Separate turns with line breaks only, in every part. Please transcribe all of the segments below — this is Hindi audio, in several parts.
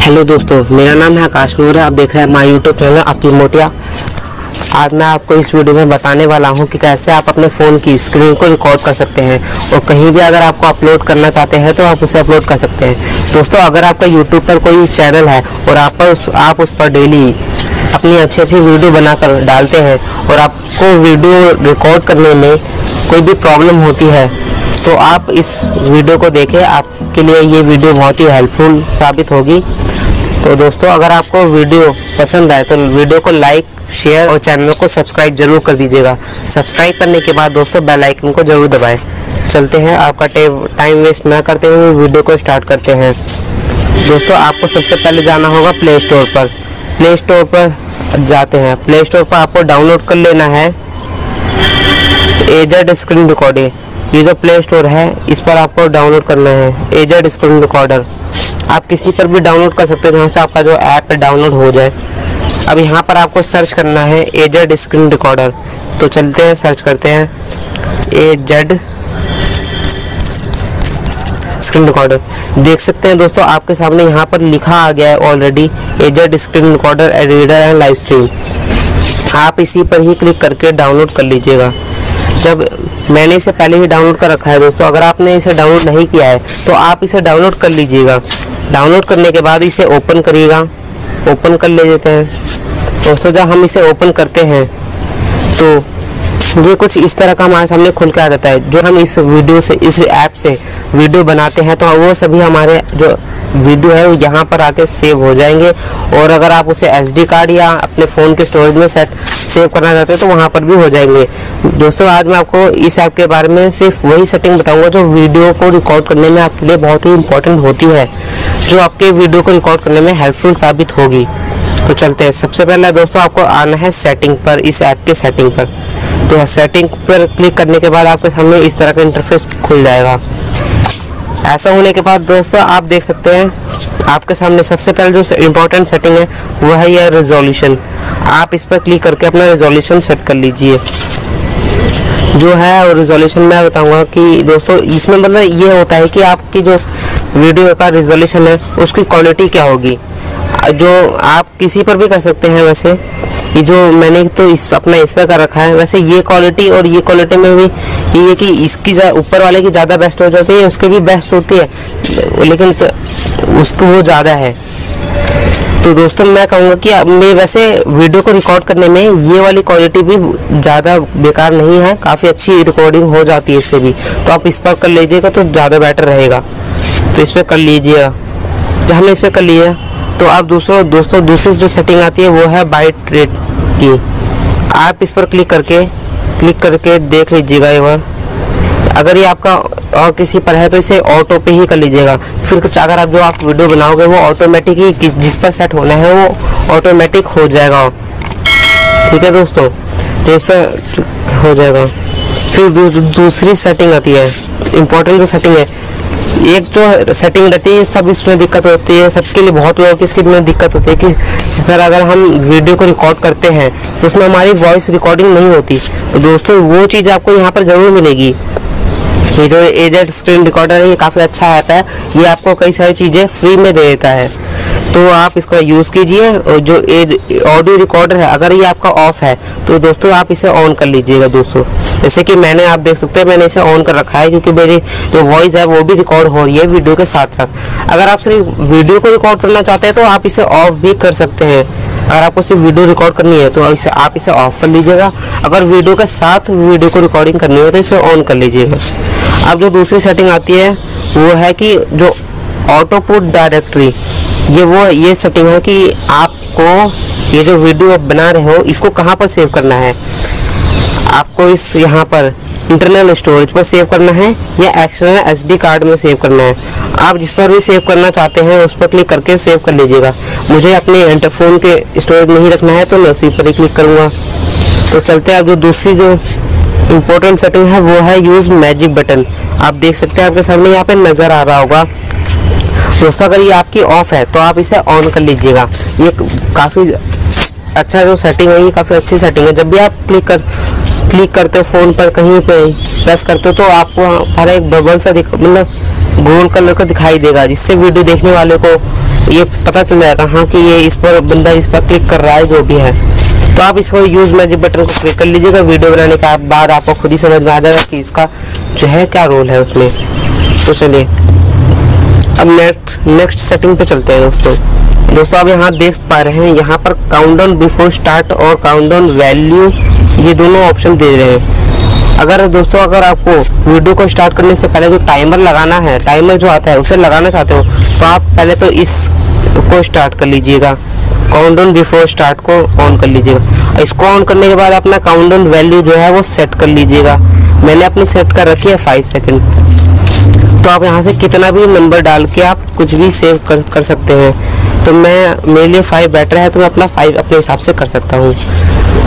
हेलो दोस्तों, मेरा नाम है आकाश मौर्य। आप देख रहे हैं माय यूट्यूब चैनल आपकी मोटिया। आज मैं आपको इस वीडियो में बताने वाला हूं कि कैसे आप अपने फ़ोन की स्क्रीन को रिकॉर्ड कर सकते हैं और कहीं भी अगर आपको अपलोड करना चाहते हैं तो आप उसे अपलोड कर सकते हैं। दोस्तों, अगर आपका यूट्यूब पर कोई चैनल है और आप उस पर डेली अपनी अच्छी अच्छी वीडियो बनाकर डालते हैं और आपको वीडियो रिकॉर्ड करने में कोई भी प्रॉब्लम होती है तो आप इस वीडियो को देखें। आपके लिए ये वीडियो बहुत ही हेल्पफुल साबित होगी। तो दोस्तों, अगर आपको वीडियो पसंद आए तो वीडियो को लाइक, शेयर और चैनल को सब्सक्राइब जरूर कर दीजिएगा। सब्सक्राइब करने के बाद दोस्तों बेल आइकन को जरूर दबाएं। चलते हैं, आपका टाइम वेस्ट ना करते हुए वीडियो को स्टार्ट करते हैं। दोस्तों, आपको सबसे पहले जाना होगा प्ले स्टोर पर। प्ले स्टोर पर जाते हैं। प्ले स्टोर पर आपको डाउनलोड कर लेना है एजेड स्क्रीन रिकॉर्डर। ये जो प्ले स्टोर है इस पर आपको डाउनलोड करना है एजेड स्क्रीन रिकॉर्डर। आप किसी पर भी डाउनलोड कर सकते हैं जहाँ से आपका जो ऐप है डाउनलोड हो जाए। अब यहाँ पर आपको सर्च करना है एजेड स्क्रीन रिकॉर्डर। तो चलते हैं, सर्च करते हैं एजेड स्क्रीन रिकॉर्डर। देख सकते हैं दोस्तों, आपके सामने यहाँ पर लिखा आ गया है already A Z screen recorder reader and live stream. आप इसी पर ही क्लिक करके डाउनलोड कर लीजिएगा। जब मैंने इसे पहले ही डाउनलोड कर रखा है दोस्तों, अगर आपने इसे डाउनलोड नहीं किया है तो आप इसे डाउनलोड कर लीजिएगा। डाउनलोड करने के बाद इसे ओपन करिएगा। ओपन कर ले देते हैं दोस्तों। जब हम इसे ओपन करते हैं तो ये कुछ इस तरह का हमारे सामने खुल के आ जाता है। जो हम इस वीडियो से, इस ऐप से वीडियो बनाते हैं तो वो सभी हमारे जो वीडियो है वो यहाँ पर आके सेव हो जाएंगे। और अगर आप उसे SD कार्ड या अपने फ़ोन के स्टोरेज में सेव करना चाहते हैं तो वहाँ पर भी हो जाएंगे। दोस्तों, आज मैं आपको इस ऐप के बारे में सिर्फ वही सेटिंग बताऊंगा जो वीडियो को रिकॉर्ड करने में आपके लिए बहुत ही इंपॉर्टेंट होती है, जो आपके वीडियो को रिकॉर्ड करने में हेल्पफुल साबित होगी। तो चलते हैं। सबसे पहले दोस्तों आपको आना है सेटिंग पर, इस ऐप के सेटिंग पर। तो सेटिंग पर क्लिक करने के बाद आपके सामने इस तरह का इंटरफेस खुल जाएगा। ऐसा होने के बाद दोस्तों आप देख सकते हैं आपके सामने सबसे पहले जो इम्पोर्टेंट सेटिंग है वो है यह रेजोल्यूशन। आप इस पर क्लिक करके अपना रेजोल्यूशन सेट कर लीजिए। जो है और रेजोल्यूशन मैं बताऊंगा कि दोस्तों इसमें मतलब ये होता है कि आपकी जो वीडियो का रेजोल्यूशन है उसकी क्वालिटी क्या होगी, जो आप किसी पर भी कर सकते हैं। वैसे ये जो मैंने तो अपना इस पर कर रखा है। वैसे ये क्वालिटी और ये क्वालिटी में भी ये है कि इसकी ऊपर वाले की ज़्यादा बेस्ट हो जाती है, उसके भी बेस्ट होती है, लेकिन उसको वो ज़्यादा है। तो दोस्तों मैं कहूँगा कि मैं वैसे वीडियो को रिकॉर्ड करने में ये वाली क्वालिटी भी ज़्यादा बेकार नहीं है, काफ़ी अच्छी रिकॉर्डिंग हो जाती है इससे भी। तो आप इस पर कर लीजिएगा तो ज़्यादा बेटर रहेगा। तो इस पर कर लीजिएगा। जब हमने इस पर कर लिया तो आप दोस्तों दूसरी जो सेटिंग आती है वो है बाइट रेट की। आप इस पर क्लिक करके देख लीजिएगा एक बार। अगर ये आपका और किसी पर है तो इसे ऑटो पे ही कर लीजिएगा। फिर कुछ अगर आप वीडियो बनाओगे वो ऑटोमेटिक ही जिस पर सेट होना है वो ऑटोमेटिक हो जाएगा। ठीक है दोस्तों, तो इस पर हो जाएगा। फिर दूसरी सेटिंग आती है, इम्पोर्टेंट जो सेटिंग है। एक जो सेटिंग रहती है सब इसमें दिक्कत होती है, सबके लिए बहुत लोगों की इसमें दिक्कत होती है कि सर अगर हम वीडियो को रिकॉर्ड करते हैं तो उसमें हमारी वॉइस रिकॉर्डिंग नहीं होती। तो दोस्तों वो चीज़ आपको यहाँ पर ज़रूर मिलेगी। ये जो एजेड स्क्रीन रिकॉर्डर है ये काफ़ी अच्छा ऐप है। ये आपको कई सारी चीज़ें फ्री में दे देता है, तो आप इसका यूज़ कीजिए। और जो ऑडियो रिकॉर्डर है अगर ये आपका ऑफ है तो दोस्तों आप इसे ऑन कर लीजिएगा। दोस्तों जैसे कि मैंने, आप देख सकते हैं मैंने इसे ऑन कर रखा है क्योंकि मेरी जो वॉइस है वो भी रिकॉर्ड हो रही है वीडियो के साथ साथ। अगर आप सिर्फ वीडियो को रिकॉर्ड करना चाहते हैं तो आप इसे ऑफ भी कर सकते हैं। अगर आपको सिर्फ वीडियो रिकॉर्ड करनी है तो आप इसे ऑफ कर लीजिएगा। अगर वीडियो के साथ वीडियो को रिकॉर्डिंग करनी है तो इसे ऑन कर लीजिएगा। अब जो दूसरी सेटिंग आती है वो है कि जो ऑटो पुट डायरेक्टरी, ये सेटिंग है कि आपको ये जो वीडियो आप बना रहे हो इसको कहाँ पर सेव करना है। आपको इस यहाँ पर इंटरनल स्टोरेज पर सेव करना है या एक्सटर्नल SD कार्ड में सेव करना है। आप जिस पर भी सेव करना चाहते हैं उस पर क्लिक करके सेव कर लीजिएगा। मुझे अपने फ़ोन के स्टोरेज में ही रखना है तो मैं उसी पर ही क्लिक करूँगा। तो चलते हैं। अब जो दूसरी जो इम्पोर्टेंट सेटिंग है वो है यूज़ मैजिक बटन। आप देख सकते हैं आपके सामने यहाँ पे नज़र आ रहा होगा दोस्तों। अगर ये आपकी ऑफ है तो आप इसे ऑन कर लीजिएगा। ये काफ़ी अच्छा जो सेटिंग है, ये काफ़ी अच्छी सेटिंग है। जब भी आप क्लिक करते हो फ़ोन पर कहीं पे प्रेस करते हो तो आपको हर एक बबल सा मतलब गोल्ड कलर का दिखाई देगा, जिससे वीडियो देखने वाले को ये पता चल जाएगा हाँ कि ये इस पर बंदा इस पर क्लिक कर रहा है जो भी है। तो आप इसको यूज मैजिक बटन को क्लिक कर लीजिएगा। वीडियो बनाने के बाद आपको खुद ही समझ में आ जाएगा कि इसका जो है क्या रोल है उसमें। तो चलिए अब नेक्स्ट सेटिंग पे चलते हैं दोस्तों आप यहाँ देख पा रहे हैं, यहाँ पर काउंटडाउन बिफोर स्टार्ट और काउंटडाउन वैल्यू ये दोनों ऑप्शन दे रहे हैं। अगर दोस्तों अगर आपको वीडियो को स्टार्ट करने से पहले जो टाइमर लगाना है, टाइमर जो आता है उसे लगाना चाहते हो तो आप पहले तो इसको स्टार्ट कर लीजिएगा, काउंटडाउन बिफोर स्टार्ट को ऑन कर लीजिएगा। इसको ऑन करने के बाद अपना काउंटडाउन वैल्यू जो है वो सेट कर लीजिएगा। मैंने अपनी सेट कर रखी है 5 सेकंड। तो आप यहाँ से कितना भी नंबर डाल के आप कुछ भी सेव कर सकते हैं। तो मेरे लिए 5 बेटर है तो मैं अपना 5 अपने हिसाब से कर सकता हूँ।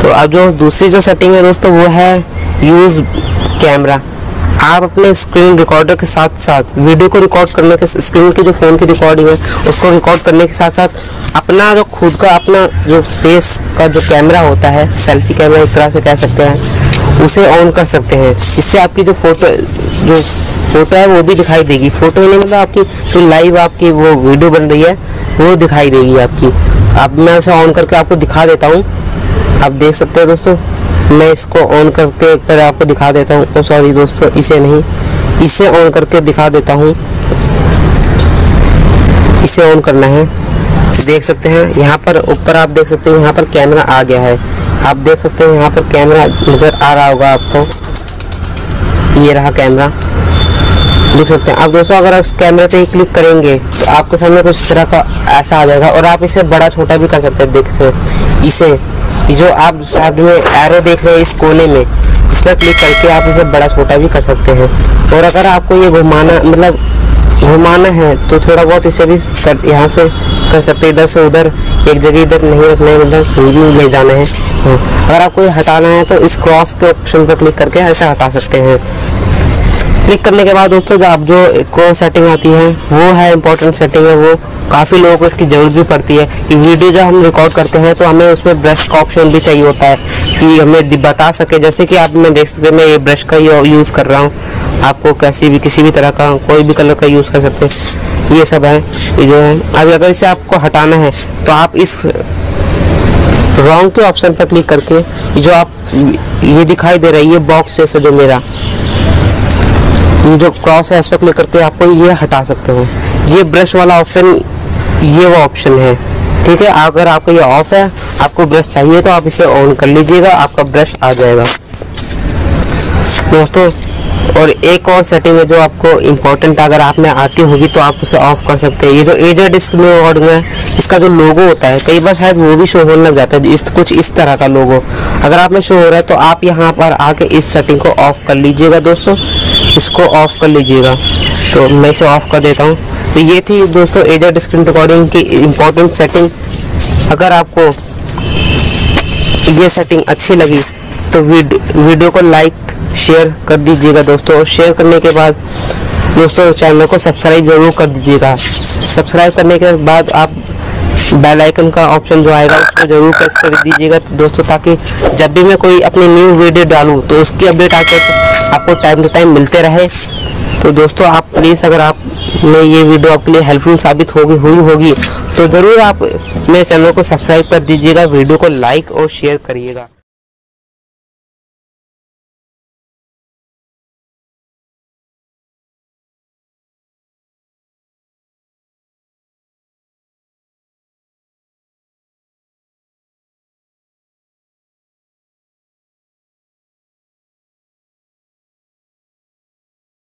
तो अब जो दूसरी जो सेटिंग है दोस्तों वो है यूज़ कैमरा। आप अपने स्क्रीन रिकॉर्डर के साथ साथ वीडियो को रिकॉर्ड करने के, स्क्रीन की जो फ़ोन की रिकॉर्डिंग है उसको रिकॉर्ड करने के साथ साथ अपना जो खुद का अपना जो फेस का जो कैमरा होता है, सेल्फी कैमरा एक तरह से कह सकते हैं, उसे ऑन कर सकते हैं। इससे आपकी जो फोटो है वो भी दिखाई देगी। फोटो नहीं मतलब आपकी जो लाइव आपकी वो वीडियो बन रही है वो दिखाई देगी आपकी। अब मैं इसे ऑन करके आपको दिखा देता हूँ। आप देख सकते हैं दोस्तों, मैं इसको ऑन करके पहले आपको दिखा देता हूँ। सॉरी दोस्तों, इसे नहीं, इसे ऑन करके दिखा देता हूँ। इसे ऑन करना है। देख सकते हैं यहाँ पर ऊपर आप देख सकते हैं यहाँ पर कैमरा आ गया है। आप देख सकते हैं यहाँ पर कैमरा नज़र आ रहा होगा आपको, ये रहा कैमरा, देख सकते हैं। अब दोस्तों अगर आप इस कैमरे पे ही क्लिक करेंगे तो आपके सामने कुछ तरह का ऐसा आ जाएगा और आप इसे बड़ा छोटा भी कर सकते हैं। देखते इसे जो आप साइड में एरो देख रहे हैं इस कोने में, इस पर क्लिक करके आप इसे बड़ा छोटा भी कर सकते हैं। और अगर आपको ये घुमाना है तो थोड़ा बहुत इसे भी यहाँ से कर सकते हैं। इधर से उधर एक जगह इधर नहीं रखना है, मतलब कहीं भी ले जाना है। हाँ, अगर आपको ये हटाना है तो इस क्रॉस के ऑप्शन पर क्लिक करके ऐसे हटा सकते हैं। क्लिक करने के बाद दोस्तों जो सेटिंग आती है वो है इम्पोर्टेंट सेटिंग है। वो काफ़ी लोगों को इसकी ज़रूरत भी पड़ती है कि वीडियो जब हम रिकॉर्ड करते हैं तो हमें उसमें ब्रश का ऑप्शन भी चाहिए होता है कि हमें बता सके। जैसे कि आप मैं देख सकते मैं ये ब्रश का यूज़ कर रहा हूँ, आपको किसी भी तरह का कोई भी कलर का यूज़ कर सकते हैं। ये सब है ये जो है। अभी अगर इसे आपको हटाना है तो आप इस रॉन्ग के ऑप्शन पर क्लिक करके जो आप ये दिखाई दे रहा है ये बॉक्स जैसा जो मेरा ये जो क्रॉस है इस पर क्लिक करके आपको ये हटा सकते हो। ये ब्रश वाला ऑप्शन ये वो ऑप्शन है, ठीक है। अगर आपका ये ऑफ है, आपको ब्रश चाहिए तो आप इसे ऑन कर लीजिएगा, आपका ब्रश आ जाएगा दोस्तों। और एक और सेटिंग है जो आपको इम्पोर्टेंट अगर आप में आती होगी तो आप उसे ऑफ कर सकते हैं। ये जो एजर डिस्क रिकॉर्डिंग है इसका जो लोगो होता है कई बार शायद वो भी शो होने लग जाता है, कुछ इस तरह का लोगो अगर आप में शो हो रहा है तो आप यहाँ पर आके इस सेटिंग को ऑफ कर लीजिएगा दोस्तों, इसको ऑफ कर लीजिएगा। तो मैं इसे ऑफ कर देता हूँ। तो ये थी दोस्तों एजर डिस्क रिकॉर्डिंग की इम्पोर्टेंट सेटिंग। अगर आपको ये सेटिंग अच्छी लगी तो वीडियो को लाइक शेयर कर दीजिएगा दोस्तों। और शेयर करने के बाद दोस्तों चैनल को सब्सक्राइब जरूर कर दीजिएगा। सब्सक्राइब करने के बाद आप बेल आइकन का ऑप्शन जो आएगा उसको जरूर प्रेस कर दीजिएगा दोस्तों, ताकि जब भी मैं कोई अपनी न्यू वीडियो डालूं तो उसकी अपडेट आपको टाइम टू टाइम मिलते रहे। तो दोस्तों आप प्लीज़ अगर आपने ये वीडियो आपके लिए हेल्पफुल साबित हुई होगी तो ज़रूर आप मेरे चैनल को सब्सक्राइब कर दीजिएगा, वीडियो को लाइक और शेयर करिएगा।